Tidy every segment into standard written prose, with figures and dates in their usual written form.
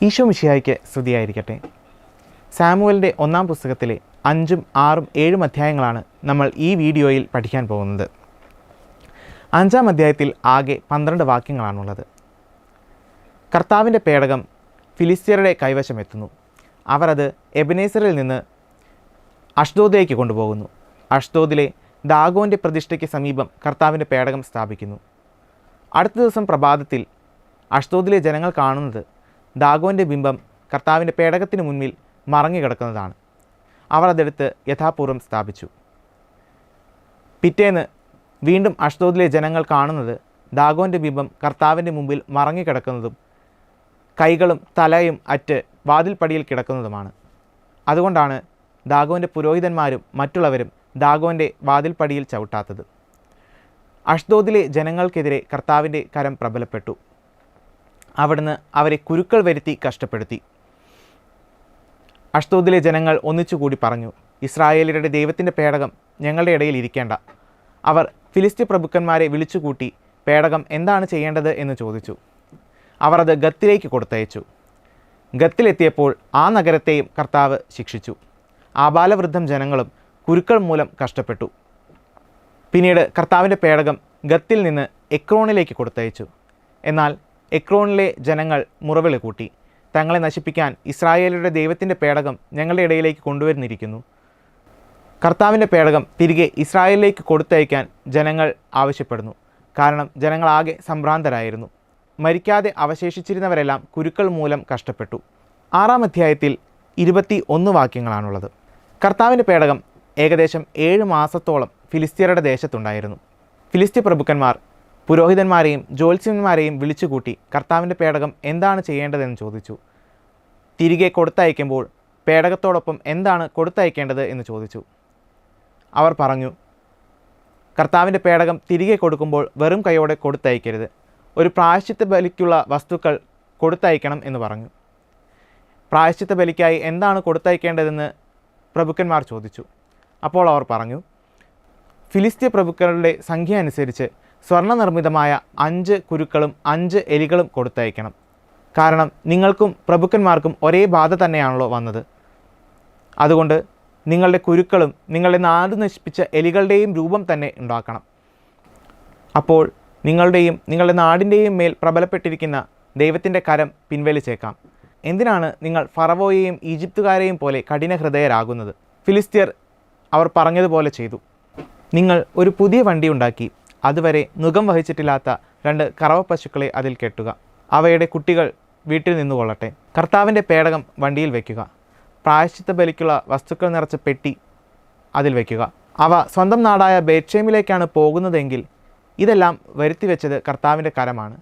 ഈശോ മിശിഹായ്ക്ക് സ്തുതിയായിരിക്കട്ടെ. സാമുവലിൻ്റെ ഒന്നാം പുസ്തകത്തിലെ 5, 6, 7 അധ്യായങ്ങളാണ് നമ്മൾ ഈ വീഡിയോയിൽ പഠിക്കാൻ പോകുന്നത്. 5-ാം അധ്യായത്തിൽ ആകെ 12 വാക്യങ്ങളാണുള്ളത്. കർത്താവിൻ്റെ പേടകം ഫിലിസ്ത്യരുടെ കൈവശമെത്തുന്നു. അവർ അത് എബനേസറിൽ നിന്ന് അഷ്ദോദിലേക്ക് കൊണ്ടുപോകുന്നു. അഷ്ദോദിലെ ദാഗോൻ്റെ പ്രതിഷ്ഠയ്ക്ക് സമീപം കർത്താവിൻ്റെ പേടകം സ്ഥാപിക്കുന്നു. അടുത്ത ദിവസം പ്രഭാതത്തിൽ അഷ്ദോദിലെ ജനങ്ങൾ കാണുന്നത് ദാഗോൻ്റെ ബിംബം കർത്താവിൻ്റെ പേടകത്തിന് മുന്നിൽ മറങ്ങിക്കിടക്കുന്നതാണ്. അവർ അതെടുത്ത് യഥാപൂർവം സ്ഥാപിച്ചു. പിറ്റേന്ന് വീണ്ടും അഷ്ദോദിലെ ജനങ്ങൾ കാണുന്നത് ദാഗോൻ്റെ ബിംബം കർത്താവിൻ്റെ മുമ്പിൽ മറങ്ങിക്കിടക്കുന്നതും കൈകളും തലയും അറ്റ് വാതിൽപ്പടിയിൽ കിടക്കുന്നതുമാണ്. അതുകൊണ്ടാണ് ദാഗോൻ്റെ പുരോഹിതന്മാരും മറ്റുള്ളവരും ദാഗോൻ്റെ വാതിൽപ്പടിയിൽ ചവിട്ടാത്തത്. അഷ്ദോദിലെ ജനങ്ങൾക്കെതിരെ കർത്താവിൻ്റെ കരം പ്രബലപ്പെട്ടു. അവിടുന്ന് അവരെ കുരുക്കൾ വരുത്തി കഷ്ടപ്പെടുത്തി. അഷ്ദോദിലെ ജനങ്ങൾ ഒന്നിച്ചുകൂടി പറഞ്ഞു, ഇസ്രായേലിയരുടെ ദൈവത്തിൻ്റെ പേടകം ഞങ്ങളുടെ ഇടയിൽ ഇരിക്കേണ്ട. അവർ ഫിലിസ്ത്യ പ്രഭുക്കന്മാരെ വിളിച്ചുകൂട്ടി പേടകം എന്താണ് ചെയ്യേണ്ടത് എന്ന് ചോദിച്ചു. അവർ അത് ഗത്തിലേക്ക് കൊടുത്തയച്ചു. ഗത്തിലെത്തിയപ്പോൾ ആ നഗരത്തെയും കർത്താവ് ശിക്ഷിച്ചു. ആബാലവൃദ്ധം ജനങ്ങളും കുരുക്കൾ മൂലം കഷ്ടപ്പെട്ടു. പിന്നീട് കർത്താവിൻ്റെ പേടകം ഗത്തിൽ നിന്ന് എക്രോണിലേക്ക് കൊടുത്തയച്ചു. എന്നാൽ എക്രോണിലെ ജനങ്ങൾ മുറവിളി കൂട്ടി, തങ്ങളെ നശിപ്പിക്കാൻ ഇസ്രായേലിയുടെ ദൈവത്തിൻ്റെ പേടകം ഞങ്ങളുടെ ഇടയിലേക്ക് കൊണ്ടുവരുന്നിരിക്കുന്നു. കർത്താവിൻ്റെ പേടകം തിരികെ ഇസ്രായേലിലേക്ക് കൊടുത്തയക്കാൻ ജനങ്ങൾ ആവശ്യപ്പെടുന്നു. കാരണം ജനങ്ങളാകെ സംഭ്രാന്തരായിരുന്നു. മരിക്കാതെ അവശേഷിച്ചിരുന്നവരെല്ലാം കുരുക്കൾ മൂലം കഷ്ടപ്പെട്ടു. 6-ാം അധ്യായത്തിൽ 21 വാക്യങ്ങളാണുള്ളത്. കർത്താവിൻ്റെ പേടകം ഏകദേശം 7 മാസത്തോളം ഫിലിസ്ത്യരുടെ ദേശത്തുണ്ടായിരുന്നു. ഫിലിസ്ത്യ പ്രഭുക്കന്മാർ പുരോഹിതന്മാരെയും ജ്യോത്സ്യന്മാരെയും വിളിച്ചുകൂട്ടി കർത്താവിൻ്റെ പേടകം എന്താണ് ചെയ്യേണ്ടതെന്ന് ചോദിച്ചു. തിരികെ കൊടുത്തയക്കുമ്പോൾ പേടകത്തോടൊപ്പം എന്താണ് കൊടുത്തയക്കേണ്ടത് എന്ന് ചോദിച്ചു. അവർ പറഞ്ഞു, കർത്താവിൻ്റെ പേടകം തിരികെ കൊടുക്കുമ്പോൾ വെറും കൈയോടെ കൊടുത്തയക്കരുത്, ഒരു പ്രായശ്ചിത്ത ബലിക്കുള്ള വസ്തുക്കൾ കൊടുത്തയക്കണം എന്ന് പറഞ്ഞു. പ്രായശ്ചിത്ത ബലിക്കായി എന്താണ് കൊടുത്തയക്കേണ്ടതെന്ന് പ്രഭുക്കന്മാർ ചോദിച്ചു. അപ്പോൾ അവർ പറഞ്ഞു, ഫിലിസ്ത്യ പ്രഭുക്കളുടെ സംഖ്യ അനുസരിച്ച് സ്വർണ്ണനിർമ്മിതമായ 5 കുരുക്കളും 5 എലികളും കൊടുത്തയക്കണം. കാരണം നിങ്ങൾക്കും പ്രഭുക്കന്മാർക്കും ഒരേ ബാധ തന്നെയാണല്ലോ വന്നത്. അതുകൊണ്ട് നിങ്ങളുടെ കുരുക്കളും നിങ്ങളുടെ നാട് നശിപ്പിച്ച എലികളുടെയും രൂപം തന്നെ ഉണ്ടാക്കണം. അപ്പോൾ നിങ്ങളുടെയും നിങ്ങളുടെ നാടിൻ്റെയും മേൽ പ്രബലപ്പെട്ടിരിക്കുന്ന ദൈവത്തിൻ്റെ കരം പിൻവലിച്ചേക്കാം. എന്തിനാണ് നിങ്ങൾ ഫറവോയെയും ഈജിപ്തുകാരെയും പോലെ കഠിനഹൃദയരാകുന്നത്? ഫിലിസ്ത്യർ അവർ പറഞ്ഞതുപോലെ ചെയ്തു. നിങ്ങൾ ഒരു പുതിയ വണ്ടി ഉണ്ടാക്കി അതുവരെ നുകം വഹിച്ചിട്ടില്ലാത്ത 2 കറവ പശുക്കളെ അതിൽ കെട്ടുക. അവയുടെ കുട്ടികൾ വീട്ടിൽ നിന്നുകൊള്ളട്ടെ. കർത്താവിൻ്റെ പേടകം വണ്ടിയിൽ വയ്ക്കുക. പ്രായശ്ചിത്ത ബലിക്കുള്ള വസ്തുക്കൾ നിറച്ച പെട്ടി അതിൽ വയ്ക്കുക. അവ സ്വന്തം നാടായ ബേത്ഷേമിലേക്കാണ് പോകുന്നതെങ്കിൽ ഇതെല്ലാം വരുത്തിവെച്ചത് കർത്താവിൻ്റെ കരമാണ്.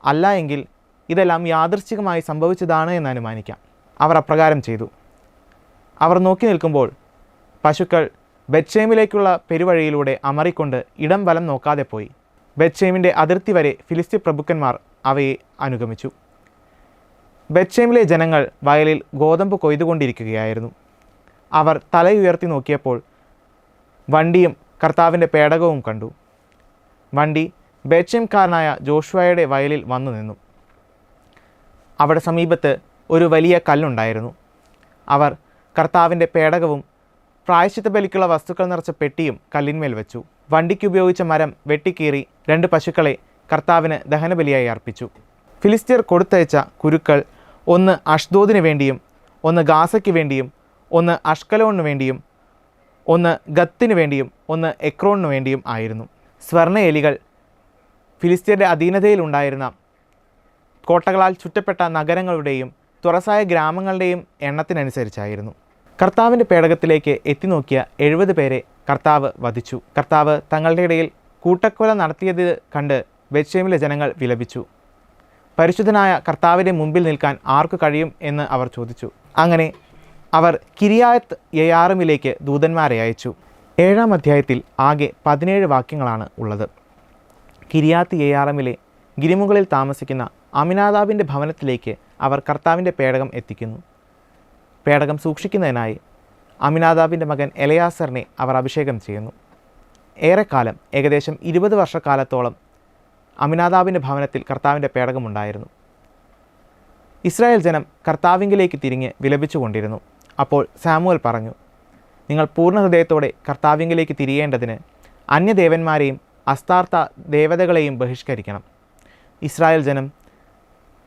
അല്ല എങ്കിൽ ഇതെല്ലാം യാദൃശ്ചികമായി സംഭവിച്ചതാണ് എന്ന് അനുമാനിക്കാം. അവർ അപ്രകാരം ചെയ്തു. അവർ നോക്കി നിൽക്കുമ്പോൾ പശുക്കൾ ബേത്ഷേമിലേക്കുള്ള പെരുവഴിയിലൂടെ അമറിക്കൊണ്ട് ഇടം വലം നോക്കാതെ പോയി. ബേത്ഷേമിൻ്റെ അതിർത്തി വരെ ഫിലിസ്ത്യ പ്രഭുക്കന്മാർ അവയെ അനുഗമിച്ചു. ബേത്ഷേമിലെ ജനങ്ങൾ വയലിൽ ഗോതമ്പ് കൊയ്തുകൊണ്ടിരിക്കുകയായിരുന്നു. അവർ തലയുയർത്തി നോക്കിയപ്പോൾ വണ്ടിയും കർത്താവിൻ്റെ പേടകവും കണ്ടു. വണ്ടി ബേത്ഷേംകാരനായ ജോഷുവയുടെ വയലിൽ വന്നു നിന്നു. അവിടെ സമീപത്ത് ഒരു വലിയ കല്ലുണ്ടായിരുന്നു. അവർ കർത്താവിൻ്റെ പേടകവും പ്രായശ്ചിത്ത ബലിക്കുള്ള വസ്തുക്കൾ നിറച്ച പെട്ടിയും കല്ലിന്മേൽ വെച്ചു. വണ്ടിക്ക് ഉപയോഗിച്ച മരം വെട്ടിക്കീറി 2 പശുക്കളെ കർത്താവിന് ദഹനബലിയായി അർപ്പിച്ചു. ഫിലിസ്ത്യർ കൊടുത്തയച്ച കുരുക്കൾ 1 അഷ്ദോദിന് വേണ്ടിയും 1 ഗാസയ്ക്ക് വേണ്ടിയും 1 അഷ്കലോണിന് വേണ്ടിയും 1 ഗത്തിന് വേണ്ടിയും 1 എക്രോണിന് വേണ്ടിയും ആയിരുന്നു. സ്വർണ്ണ എലികൾ ഫിലിസ്ത്യരുടെ അധീനതയിലുണ്ടായിരുന്ന കോട്ടകളാൽ ചുറ്റപ്പെട്ട നഗരങ്ങളുടെയും തുറസായ ഗ്രാമങ്ങളുടെയും എണ്ണത്തിനനുസരിച്ചായിരുന്നു. കർത്താവിൻ്റെ പേടകത്തിലേക്ക് എത്തിനോക്കിയ 70 പേരെ കർത്താവ് വധിച്ചു. കർത്താവ് തങ്ങളുടെ ഇടയിൽ കൂട്ടക്കൊല നടത്തിയത് കണ്ട് ബേത്ഷേമിലെ ജനങ്ങൾ വിലപിച്ചു. പരിശുദ്ധനായ കർത്താവിൻ്റെ മുമ്പിൽ നിൽക്കാൻ ആർക്ക് കഴിയും എന്ന് അവർ ചോദിച്ചു. അങ്ങനെ അവർ കിരിയാത്ത് യെയാറിമിലേക്ക് ദൂതന്മാരെ അയച്ചു. 7-ാം അധ്യായത്തിൽ ആകെ 17 വാക്യങ്ങളാണ് ഉള്ളത്. കിരിയാത്ത് യെയാറിമിലെ ഗിരിമുകളിൽ താമസിക്കുന്ന അമിനാദാബിൻ്റെ ഭവനത്തിലേക്ക് അവർ കർത്താവിൻ്റെ പേടകം എത്തിക്കുന്നു. പേടകം സൂക്ഷിക്കുന്നതിനായി അമിനാദാബിൻ്റെ മകൻ എലയാസറിനെ അവർ അഭിഷേകം ചെയ്യുന്നു. ഏറെക്കാലം ഏകദേശം 20 വർഷക്കാലത്തോളം അമിനാദാബിൻ്റെ ഭവനത്തിൽ കർത്താവിൻ്റെ പേടകമുണ്ടായിരുന്നു. ഇസ്രായേൽ ജനം കർത്താവിങ്കിലേക്ക് തിരിഞ്ഞ് വിലപിച്ചുകൊണ്ടിരുന്നു. അപ്പോൾ സാമുവൽ പറഞ്ഞു, നിങ്ങൾ പൂർണ്ണ ഹൃദയത്തോടെ കർത്താവിങ്കിലേക്ക് തിരിയേണ്ടതിന് അന്യദേവന്മാരെയും അസ്താർത്ഥ ദേവതകളെയും ബഹിഷ്കരിക്കണം. ഇസ്രായേൽ ജനം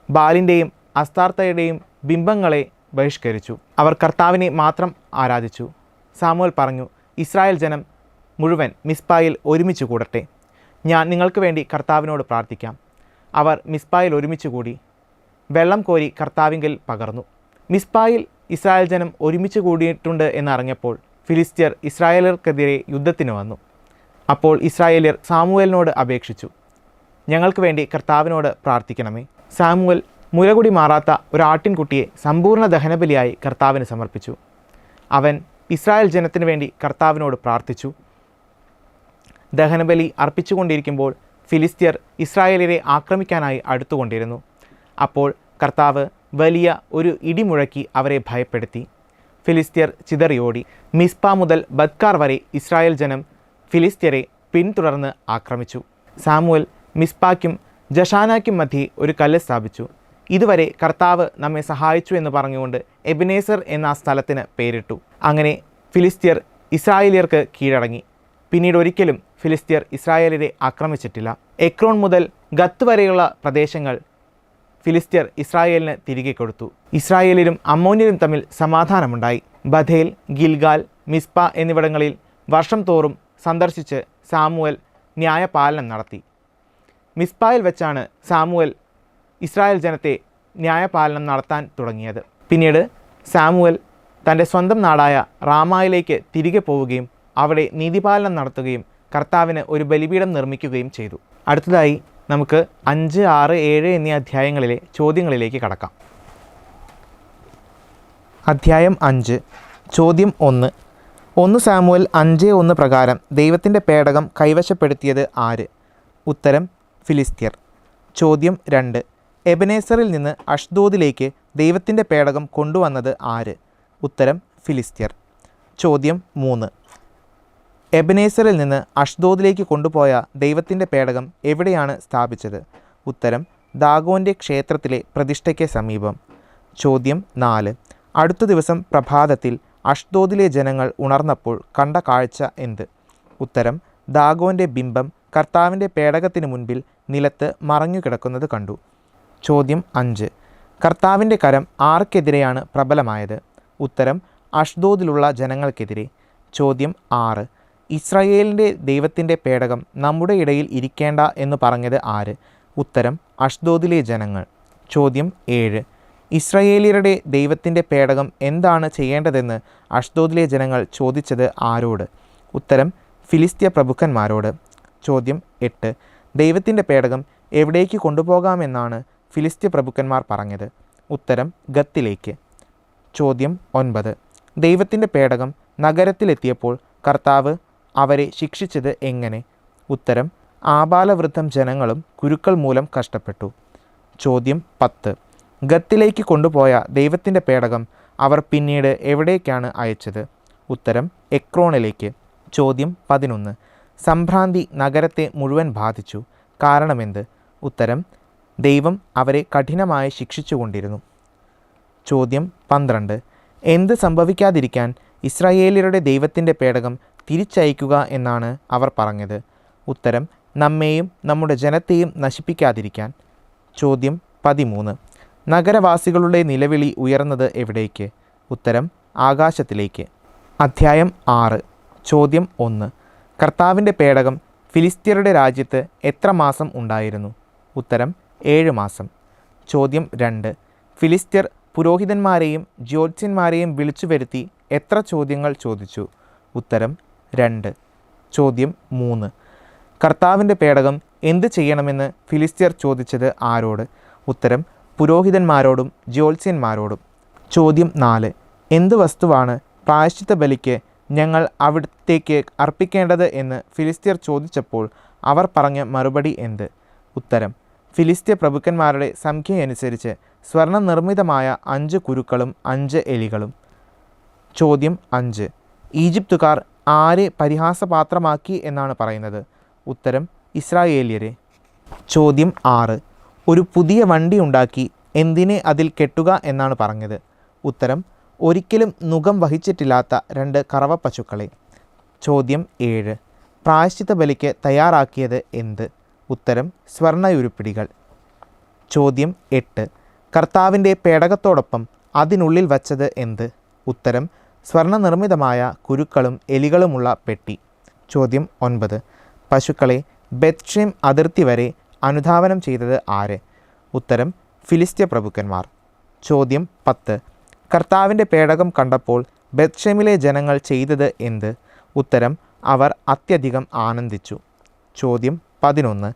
ബാലിൻ്റെയും അസ്താർത്ഥയുടെയും ബിംബങ്ങളെ ബഹിഷ്കരിച്ചു. അവർ കർത്താവിനെ മാത്രം ആരാധിച്ചു. സാമുവൽ പറഞ്ഞു, ഇസ്രായേൽ ജനം മുഴുവൻ മിസ്പായിൽ ഒരുമിച്ച് കൂടട്ടെ. ഞാൻ നിങ്ങൾക്ക് വേണ്ടി കർത്താവിനോട് പ്രാർത്ഥിക്കാം. അവർ മിസ്പായിൽ ഒരുമിച്ച് കൂടി വെള്ളം കോരി കർത്താവിങ്കിൽ പകർന്നു. മിസ്പായിൽ ഇസ്രായേൽ ജനം ഒരുമിച്ച് കൂടിയിട്ടുണ്ട് എന്നറിഞ്ഞപ്പോൾ ഫിലിസ്ത്യർ ഇസ്രായേലർക്കെതിരെ യുദ്ധത്തിന് വന്നു. അപ്പോൾ ഇസ്രായേല്യർ സാമുവേലിനോട് അപേക്ഷിച്ചു, ഞങ്ങൾക്ക് വേണ്ടി കർത്താവിനോട് പ്രാർത്ഥിക്കണമേ. സാമുവൽ മുലകുടി മാറാത്ത ഒരു ആട്ടിൻകുട്ടിയെ സമ്പൂർണ്ണ ദഹനബലിയായി കർത്താവിന് സമർപ്പിച്ചു. അവൻ ഇസ്രായേൽ ജനത്തിനു വേണ്ടി കർത്താവിനോട് പ്രാർത്ഥിച്ചു. ദഹനബലി അർപ്പിച്ചുകൊണ്ടിരിക്കുമ്പോൾ ഫിലിസ്ത്യർ ഇസ്രായേലിനെ ആക്രമിക്കാനായി അടുത്തുകൊണ്ടിരുന്നു. അപ്പോൾ കർത്താവ് വലിയ ഒരു ഇടിമുഴക്കി അവരെ ഭയപ്പെടുത്തി. ഫിലിസ്ത്യർ ചിതറിയോടി. മിസ്പ മുതൽ ബദ്കാർ വരെ ഇസ്രായേൽ ജനം ഫിലിസ്ത്യരെ പിന്തുടർന്ന് ആക്രമിച്ചു. സാമുവൽ മിസ്പായ്ക്കും ജഷാനായ്ക്കും മധ്യേ ഒരു കല്ല് സ്ഥാപിച്ചു. ഇതുവരെ കർത്താവ് നമ്മെ സഹായിച്ചു എന്ന് പറഞ്ഞുകൊണ്ട് എബിനേസർ എന്ന ആ സ്ഥലത്തിന് പേരിട്ടു. അങ്ങനെ ഫിലിസ്ത്യർ ഇസ്രായേലിയർക്ക് കീഴടങ്ങി. പിന്നീട് ഒരിക്കലും ഫിലിസ്ത്യർ ഇസ്രായേലിനെ ആക്രമിച്ചിട്ടില്ല. എക്രോൺ മുതൽ ഗത്ത് വരെയുള്ള പ്രദേശങ്ങൾ ഫിലിസ്ത്യർ ഇസ്രായേലിന് തിരികെ കൊടുത്തു. ഇസ്രായേലിലും അമ്മോന്യരും തമ്മിൽ സമാധാനമുണ്ടായി. ബഥേൽ, ഗിൽഗാൽ, മിസ്പ എന്നിവിടങ്ങളിൽ വർഷം തോറും സന്ദർശിച്ച് സാമുവൽ ന്യായപാലനം നടത്തി. മിസ്പായിൽ വെച്ചാണ് സാമുവൽ ഇസ്രായേൽ ജനത്തെ ന്യായപാലനം നടത്താൻ തുടങ്ങിയത്. പിന്നീട് സാമുവൽ തൻ്റെ സ്വന്തം നാടായ റാമായിലേക്ക് തിരികെ പോവുകയും അവിടെ നീതിപാലനം നടത്തുകയും കർത്താവിന് ഒരു ബലിപീഠം നിർമ്മിക്കുകയും ചെയ്തു. അടുത്തതായി നമുക്ക് 5, 6, 7 എന്നീ അധ്യായങ്ങളിലെ ചോദ്യങ്ങളിലേക്ക് കടക്കാം. അധ്യായം 5. ചോദ്യം 1 സാമുവൽ 5:1 പ്രകാരം ദൈവത്തിൻ്റെ പേടകം കൈവശപ്പെടുത്തിയത് ആര്? ഉത്തരം ഫിലിസ്ത്യർ. ചോദ്യം 2. എബനേസറിൽ നിന്ന് അഷ്ദോദിലേക്ക് ദൈവത്തിൻ്റെ പേടകം കൊണ്ടുവന്നത് ആര്? ഉത്തരം ഫിലിസ്ത്യർ. ചോദ്യം 3. എബനേസറിൽ നിന്ന് അഷ്ദോദിലേക്ക് കൊണ്ടുപോയ ദൈവത്തിൻ്റെ പേടകം എവിടെയാണ് സ്ഥാപിച്ചത്? ഉത്തരം ദാഗോൻ്റെ ക്ഷേത്രത്തിലെ പ്രതിഷ്ഠയ്ക്ക് സമീപം. ചോദ്യം 4. അടുത്ത ദിവസം പ്രഭാതത്തിൽ അഷ്ദോദിലെ ജനങ്ങൾ ഉണർന്നപ്പോൾ കണ്ട കാഴ്ച എന്ത്? ഉത്തരം ദാഗോൻ്റെ ബിംബം കർത്താവിൻ്റെ പേടകത്തിന് മുൻപിൽ നിലത്ത് മറഞ്ഞുകിടക്കുന്നത് കണ്ടു. ചോദ്യം 5. കർത്താവിൻ്റെ കരം ആർക്കെതിരെയാണ് പ്രബലമായത്? ഉത്തരം അഷ്ദോദിലുള്ള ജനങ്ങൾക്കെതിരെ. ചോദ്യം 6. ഇസ്രായേലിൻ്റെ ദൈവത്തിൻ്റെ പേടകം നമ്മുടെ ഇടയിൽ ഇരിക്കേണ്ട എന്ന് പറഞ്ഞത് ആര്? ഉത്തരം അഷ്ദോദിലെ ജനങ്ങൾ. ചോദ്യം 7. ഇസ്രായേലിയരുടെ ദൈവത്തിൻ്റെ പേടകം എന്താണ് ചെയ്യേണ്ടതെന്ന് അഷ്ദോദിലെ ജനങ്ങൾ ചോദിച്ചത് ആരോട്? ഉത്തരം ഫിലിസ്ത്യ പ്രഭുക്കന്മാരോട്. ചോദ്യം 8. ദൈവത്തിൻ്റെ പേടകം എവിടേക്ക് കൊണ്ടുപോകാമെന്നാണ് ഫിലിസ്ത്യ പ്രഭുക്കന്മാർ പറഞ്ഞത്? ഉത്തരം ഗത്തിലേക്ക്. ചോദ്യം 9. ദൈവത്തിൻ്റെ പേടകം നഗരത്തിലെത്തിയപ്പോൾ കർത്താവ് അവരെ ശിക്ഷിച്ചത് എങ്ങനെ? ഉത്തരം ആബാലവൃദ്ധം ജനങ്ങളും കുരുക്കൾ മൂലം കഷ്ടപ്പെട്ടു. ചോദ്യം 10. ഗത്തിലേക്ക് കൊണ്ടുപോയ ദൈവത്തിൻ്റെ പേടകം അവർ പിന്നീട് എവിടേക്കാണ് അയച്ചത്? ഉത്തരം എക്രോണിലേക്ക്. ചോദ്യം 11. സംഭ്രാന്തി നഗരത്തെ മുഴുവൻ ബാധിച്ചു. കാരണമെന്ത്? ഉത്തരം ദൈവം അവരെ കഠിനമായി ശിക്ഷിച്ചുകൊണ്ടിരുന്നു. ചോദ്യം 12. എന്ത് സംഭവിക്കാതിരിക്കാൻ ഇസ്രായേലിയരുടെ ദൈവത്തിൻ്റെ പേടകം തിരിച്ചയക്കുക എന്നാണ് അവർ പറഞ്ഞത്? ഉത്തരം നമ്മെയും നമ്മുടെ ജനത്തെയും നശിപ്പിക്കാതിരിക്കാൻ. ചോദ്യം 13. നഗരവാസികളുടെ നിലവിളി ഉയർന്നത് എവിടേക്ക്? ഉത്തരം ആകാശത്തിലേക്ക്. അധ്യായം 6. ചോദ്യം 1. കർത്താവിൻ്റെ പേടകം ഫിലിസ്ത്യരുടെ രാജ്യത്ത് എത്ര മാസം ഉണ്ടായിരുന്നു? ഉത്തരം 7 മാസം. ചോദ്യം 2. ഫിലിസ്ത്യർ പുരോഹിതന്മാരെയും ജ്യോത്സ്യന്മാരെയും വിളിച്ചു വരുത്തി എത്ര ചോദ്യങ്ങൾ ചോദിച്ചു? ഉത്തരം 2. ചോദ്യം 3. കർത്താവിൻ്റെ പേടകം എന്ത് ചെയ്യണമെന്ന് ഫിലിസ്ത്യർ ചോദിച്ചത് ആരോട്? ഉത്തരം പുരോഹിതന്മാരോടും ജ്യോത്സ്യന്മാരോടും. ചോദ്യം 4. എന്ത് വസ്തുവാണ് പ്രായശ്ചിത്ത ബലിക്ക് ഞങ്ങൾ അവിടത്തേക്ക് അർപ്പിക്കേണ്ടത് എന്ന് ഫിലിസ്ത്യർ ചോദിച്ചപ്പോൾ അവർ പറഞ്ഞ മറുപടി എന്ത്? ഉത്തരം ഫിലിസ്ത്യ പ്രഭുക്കന്മാരുടെ സംഖ്യയനുസരിച്ച് സ്വർണ്ണ നിർമ്മിതമായ 5 കുരുക്കളും 5 എലികളും. ചോദ്യം 5. ഈജിപ്തുകാർ ആരെ പരിഹാസപാത്രമാക്കി എന്നാണ് പറയുന്നത്? ഉത്തരം ഇസ്രായേല്യരെ. ചോദ്യം 6. ഒരു പുതിയ വണ്ടി ഉണ്ടാക്കി എന്തിനെ അതിൽ കെട്ടുക എന്നാണ് പറഞ്ഞത്? ഉത്തരം ഒരിക്കലും നുകം വഹിച്ചിട്ടില്ലാത്ത 2 കറവ പശുക്കളെ. ചോദ്യം 7. പ്രായശ്ചിത്ത ബലിക്ക് തയ്യാറാക്കിയത് എന്ത്? ഉത്തരം സ്വർണ്ണയുരുപ്പിടികൾ. ചോദ്യം 8. കർത്താവിൻ്റെ പേടകത്തോടൊപ്പം അതിനുള്ളിൽ വച്ചത് എന്ത്? ഉത്തരം സ്വർണ്ണനിർമ്മിതമായ കുരുക്കളും എലികളുമുള്ള പെട്ടി. ചോദ്യം 9. പശുക്കളെ ബെത്ഷേം അതിർത്തി വരെ അനുധാവനം ചെയ്തത് ആര്? ഉത്തരം ഫിലിസ്ത്യ പ്രഭുക്കന്മാർ. ചോദ്യം 10. കർത്താവിൻ്റെ പേടകം കണ്ടപ്പോൾ ബെത്ഷേമിലെ ജനങ്ങൾ ചെയ്തത് എന്ത്? ഉത്തരം അവർ അത്യധികം ആനന്ദിച്ചു. ചോദ്യം 11.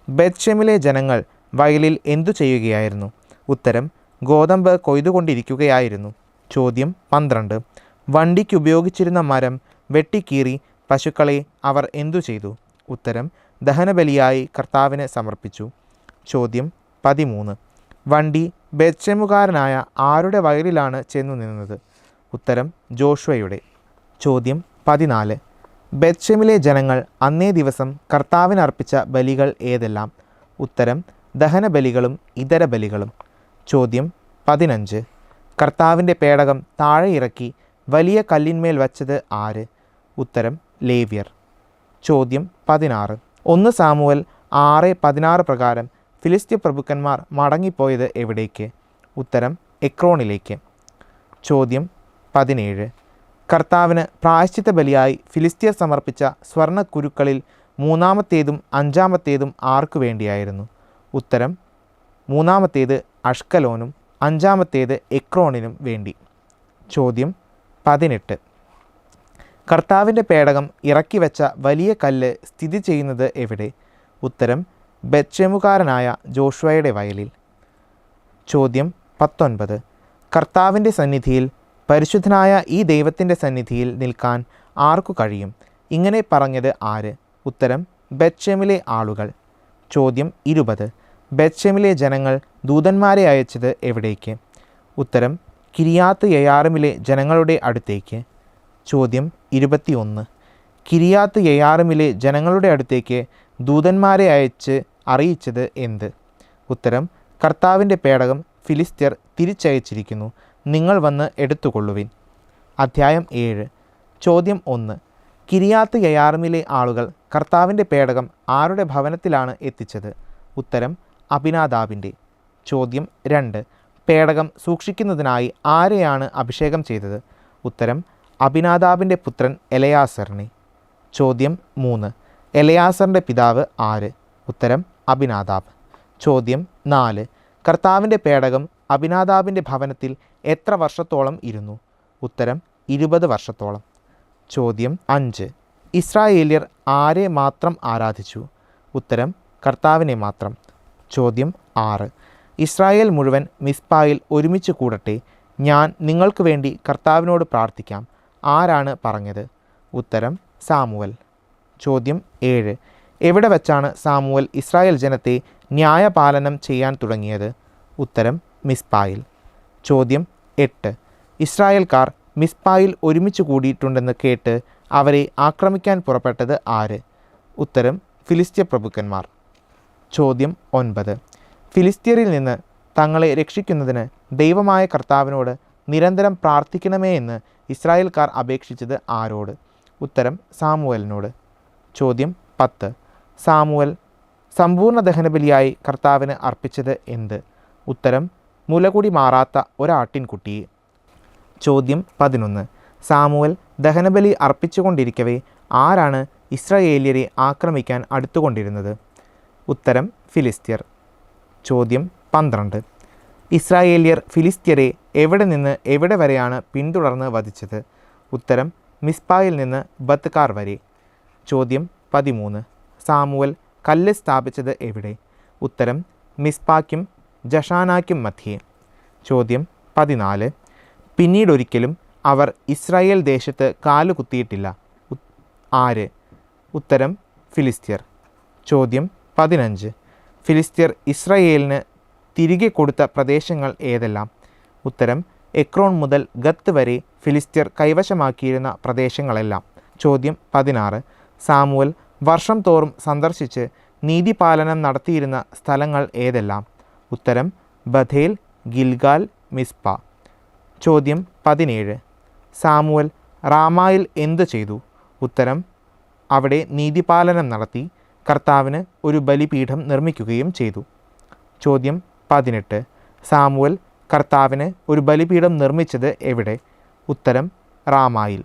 ബെത്ഷേമിലെ ജനങ്ങൾ വയലിൽ എന്തു ചെയ്യുകയായിരുന്നു? ഉത്തരം ഗോതമ്പ് കൊയ്തുകൊണ്ടിരിക്കുകയായിരുന്നു. ചോദ്യം 12. വണ്ടിക്ക് ഉപയോഗിച്ചിരുന്ന മരം വെട്ടിക്കീറി പശുക്കളെ അവർ എന്തു ചെയ്തു? ഉത്തരം ദഹനബലിയായി കർത്താവിന് സമർപ്പിച്ചു. ചോദ്യം 13. വണ്ടി ബെത്ഷെമുകാരനായ ആരുടെ വയലിലാണ് ചെന്നു നിന്നത്? ഉത്തരം ജോഷുവയുടെ. ചോദ്യം 14. ബെത്ഷെമിലെ ജനങ്ങൾ അന്നേ ദിവസം കർത്താവിനർപ്പിച്ച ബലികൾ ഏതെല്ലാം? ഉത്തരം ദഹനബലികളും ഇതര ബലികളും. ചോദ്യം 15. കർത്താവിൻ്റെ പേടകം താഴെ ഇറക്കി വലിയ കല്ലിന്മേൽ വച്ചത് ആര്? ഉത്തരം ലേവ്യർ. ചോദ്യം 16. 1 സാമുവൽ 6:16 പ്രകാരം ഫിലിസ്ത്യ പ്രഭുക്കന്മാർ മടങ്ങിപ്പോയത് എവിടേക്ക്? ഉത്തരം എക്രോണിലേക്ക്. ചോദ്യം 17. കർത്താവിന് പ്രായശ്ചിത്ത ബലിയായി ഫിലിസ്ത്യർ സമർപ്പിച്ച സ്വർണ്ണക്കുരുക്കളിൽ 3-ാമത്തേതും 5-ാമത്തേതും ആർക്കു വേണ്ടിയായിരുന്നു? ഉത്തരം 3-ാമത്തേത് അഷ്കലോനും 5-ാമത്തേത് എക്രോണിനും വേണ്ടി. ചോദ്യം 18. കർത്താവിൻ്റെ പേടകം ഇറക്കി വെച്ച വലിയ കല്ല് സ്ഥിതി ചെയ്യുന്നത് എവിടെ? ഉത്തരം ബെത്ഷെമുകാരനായ ജോഷുവയുടെ വയലിൽ. ചോദ്യം 19. കർത്താവിൻ്റെ സന്നിധിയിൽ, പരിശുദ്ധനായ ഈ ദൈവത്തിൻ്റെ സന്നിധിയിൽ നിൽക്കാൻ ആർക്കു കഴിയും? ഇങ്ങനെ പറഞ്ഞത് ആര്? ഉത്തരം ബെത്ഷെമിലെ ആളുകൾ. ചോദ്യം 20. ബെത്ഷെമിലെ ജനങ്ങൾ ദൂതന്മാരെ അയച്ചത് എവിടേക്ക്? ഉത്തരം കിരിയാത്ത് യയാറിമിലെ ജനങ്ങളുടെ അടുത്തേക്ക്. ചോദ്യം 21. കിരിയാത്ത് യയാറിമിലെ ജനങ്ങളുടെ അടുത്തേക്ക് ദൂതന്മാരെ അയച്ച് അറിയിച്ചത് എന്ത്? ഉത്തരം കർത്താവിൻ്റെ പേടകം ഫിലിസ്ത്യർ തിരിച്ചയച്ചിരിക്കുന്നു, നിങ്ങൾ വന്ന് എടുത്തുകൊള്ളുവിൻ. അധ്യായം 7. ചോദ്യം 1. കിരിയാത്ത് യയാറിമിലെ ആളുകൾ കർത്താവിൻ്റെ പേടകം ആരുടെ ഭവനത്തിലാണ് എത്തിച്ചത്? ഉത്തരം അബിനാദാബിൻ്റെ. ചോദ്യം 2. പേടകം സൂക്ഷിക്കുന്നതിനായി ആരെയാണ് അഭിഷേകം ചെയ്തത്? ഉത്തരം അബിനാദാബിൻ്റെ പുത്രൻ എലയാസറിനെ. ചോദ്യം 3. എലയാസറിൻ്റെ പിതാവ് ആര്? ഉത്തരം അബിനാദാബ്. ചോദ്യം 4. കർത്താവിൻ്റെ പേടകം അബിനാദാബിൻ്റെ ഭവനത്തിൽ എത്ര വർഷത്തോളം ഇരുന്നു? ഉത്തരം 20 വർഷത്തോളം. ചോദ്യം 5. ഇസ്രായേല്യർ ആരെ മാത്രം ആരാധിച്ചു? ഉത്തരം കർത്താവിനെ മാത്രം. ചോദ്യം 6. ഇസ്രായേൽ മുഴുവൻ മിസ്പായിൽ ഒരുമിച്ച് കൂടട്ടെ, ഞാൻ നിങ്ങൾക്ക് വേണ്ടി കർത്താവിനോട് പ്രാർത്ഥിക്കാം, ആരാണ് പറഞ്ഞത്? ഉത്തരം സാമുവൽ. ചോദ്യം 7. എവിടെ വച്ചാണ് സാമുവൽ ഇസ്രായേൽ ജനത്തെ ന്യായപാലനം ചെയ്യാൻ തുടങ്ങിയത്? ഉത്തരം മിസ്പായിൽ. ചോദ്യം 8. ഇസ്രായേൽക്കാർ മിസ്പായിൽ ഒരുമിച്ച് കൂടിയിട്ടുണ്ടെന്ന് കേട്ട് അവരെ ആക്രമിക്കാൻ പുറപ്പെട്ടത് ആര്? ഉത്തരം ഫിലിസ്ത്യ പ്രഭുക്കന്മാർ. ചോദ്യം 9. ഫിലിസ്ത്യരിൽ നിന്ന് തങ്ങളെ രക്ഷിക്കുന്നതിന് ദൈവമായ കർത്താവിനോട് നിരന്തരം പ്രാർത്ഥിക്കണമേ എന്ന് ഇസ്രായേൽക്കാർ അപേക്ഷിച്ചത് ആരോട്? ഉത്തരം സാമുവലിനോട്. ചോദ്യം 10. സാമുവൽ സമ്പൂർണ്ണ ദഹനബലിയായി കർത്താവിന് അർപ്പിച്ചത് എന്ത്? ഉത്തരം മുലകുടി മാറാത്ത ഒരാട്ടിൻകുട്ടിയെ. ചോദ്യം 11. സാമുവൽ ദഹനബലി അർപ്പിച്ചുകൊണ്ടിരിക്കവേ ആരാണ് ഇസ്രായേല്യരെ ആക്രമിക്കാൻ അടുത്തുകൊണ്ടിരുന്നത്? ഉത്തരം ഫിലിസ്ത്യർ. ചോദ്യം 12. ഇസ്രായേല്യർ ഫിലിസ്ത്യരെ എവിടെ നിന്ന് എവിടെ വരെയാണ് പിന്തുടർന്ന് വധിച്ചത്? ഉത്തരം മിസ്പായിൽ നിന്ന് ബത്കാർ വരെ. ചോദ്യം 13. സാമുവൽ കല്ല് സ്ഥാപിച്ചത് എവിടെ? ഉത്തരം മിസ്പായ്ക്കും ജഷാനായ്ക്കും മധ്യേ. ചോദ്യം 14. പിന്നീടൊരിക്കലും അവർ ഇസ്രായേൽ ദേശത്ത് കാലുകുത്തിയിട്ടില്ല, ആര്? ഉത്തരം ഫിലിസ്ത്യർ. ചോദ്യം 15. ഫിലിസ്ത്യർ ഇസ്രായേലിന് തിരികെ കൊടുത്ത പ്രദേശങ്ങൾ ഏതെല്ലാം? ഉത്തരം എക്രോൺ മുതൽ ഗത്ത് വരെ ഫിലിസ്ത്യർ കൈവശമാക്കിയിരുന്ന പ്രദേശങ്ങളെല്ലാം. ചോദ്യം 16. സാമുവൽ വർഷം തോറും സന്ദർശിച്ച് നീതിപാലനം നടത്തിയിരുന്ന സ്ഥലങ്ങൾ ഏതെല്ലാം? ഉത്തരം ബഥേൽ, ഗിൽഗാൽ, മിസ്പ. ചോദ്യം 17. സാമുവൽ റാമായിൽ എന്തു ചെയ്തു? ഉത്തരം: അവിടെ നീതിപാലനം നടത്തി കർത്താവിന് ഒരു ബലിപീഠം നിർമ്മിക്കുകയും ചെയ്തു. ചോദ്യം 18. സാമുവൽ കർത്താവിന് ഒരു ബലിപീഠം നിർമ്മിച്ചത് എവിടെ? ഉത്തരം: റാമായിൽ.